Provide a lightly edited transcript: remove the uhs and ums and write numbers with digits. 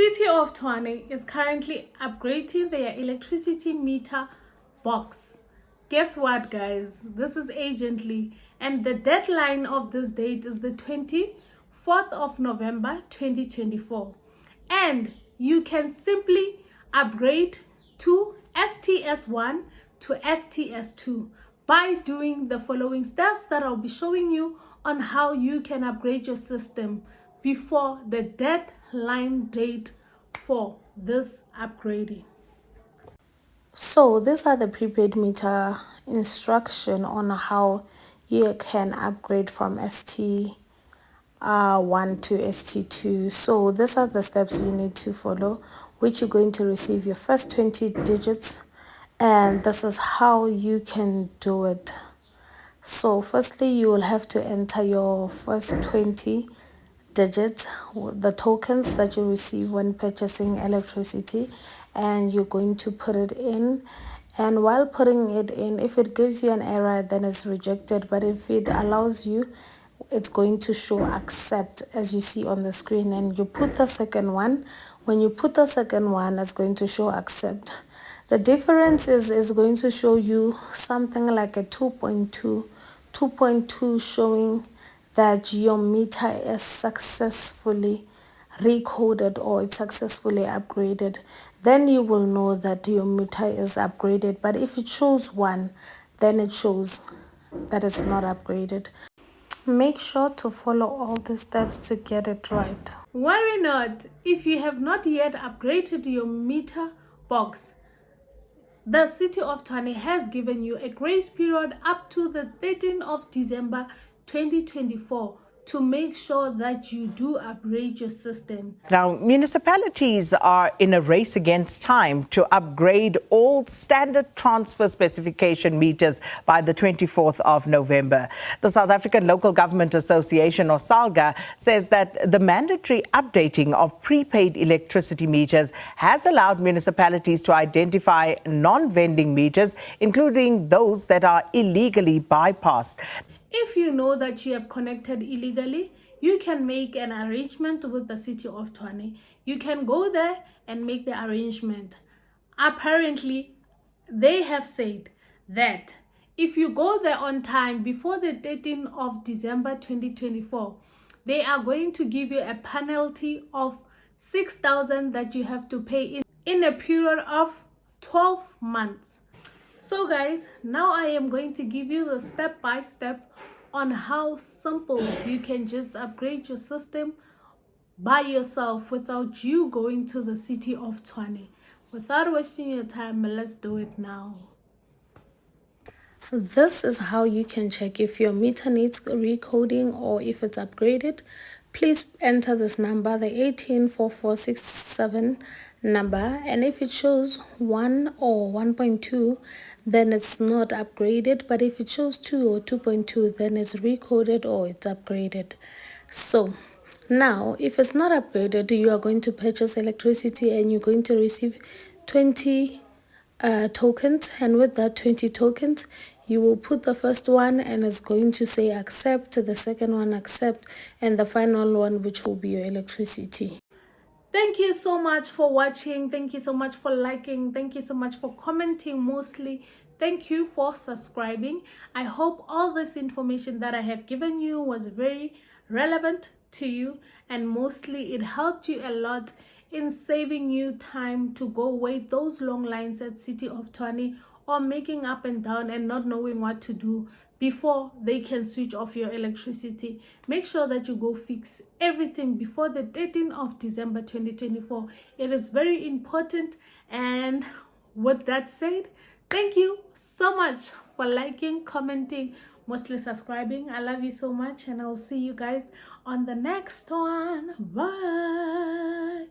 City of Tshwane is currently upgrading their electricity meter box. Guess what, guys? This is urgently, and the deadline of this date is the 24th of November 2024. And you can simply upgrade to STS1 to STS2 by doing the following steps that I'll be showing you on how you can upgrade your system before the deadline date for this upgrading. So these are the prepaid meter instruction on how you can upgrade from ST1 to ST2. So these are the steps you need to follow, which you're going to receive your first 20 digits, and this is how you can do it. So firstly, you will have to enter your first 20 digits, the tokens that you receive when purchasing electricity, and you're going to put it in. And while putting it in, if it gives you an error, then it's rejected. But if it allows you, it's going to show accept, as you see on the screen. And you put the second one. When you put the second one, it's going to show accept. The difference is going to show you something like a 2.2 showing that your meter is successfully recoded or it's successfully upgraded. Then you will know that your meter is upgraded. But if it shows 1, then it shows that it's not upgraded. Make sure to follow all the steps to get it right. Worry not, if you have not yet upgraded your meter box, the City of Tshwane has given you a grace period up to the 13th of December 2024 to make sure that you do upgrade your system. Now, municipalities are in a race against time to upgrade all standard transfer specification meters by the 24th of November. The South African Local Government Association, or SALGA, says that the mandatory updating of prepaid electricity meters has allowed municipalities to identify non-vending meters, including those that are illegally bypassed. If you know that you have connected illegally, you can make an arrangement with the City of Tshwane. You can go there and make the arrangement. Apparently, they have said that if you go there on time before the 13th of December 2024, they are going to give you a penalty of 6,000 that you have to pay in a period of 12 months. So guys, now I am going to give you the step-by-step on how simple you can just upgrade your system by yourself without you going to the City of Tshwane. Without wasting your time, let's do it now. This is how you can check if your meter needs recoding or if it's upgraded. Please enter this number, the 184467 number, and if it shows 1 or 1.2, then it's not upgraded. But if it shows 2 or 2.2, then it's recoded or it's upgraded. So now, if it's not upgraded, you are going to purchase electricity and you're going to receive 20 tokens, and with that 20 tokens, you will put the first one and it's going to say accept, the second one accept, and the final one, which will be your electricity. Thank you so much for watching. Thank you so much for liking. Thank you so much for commenting. Mostly, thank you for subscribing. I hope all this information that I have given you was very relevant to you, and mostly it helped you a lot in saving you time to go wait those long lines at City of Tshwane, or making up and down and not knowing what to do before they can switch off your electricity. Make sure that you go fix everything before the 13th of December 2024. It is very important. And with that said, thank you so much for liking, commenting, mostly subscribing. I love you so much, and I'll see you guys on the next one. Bye.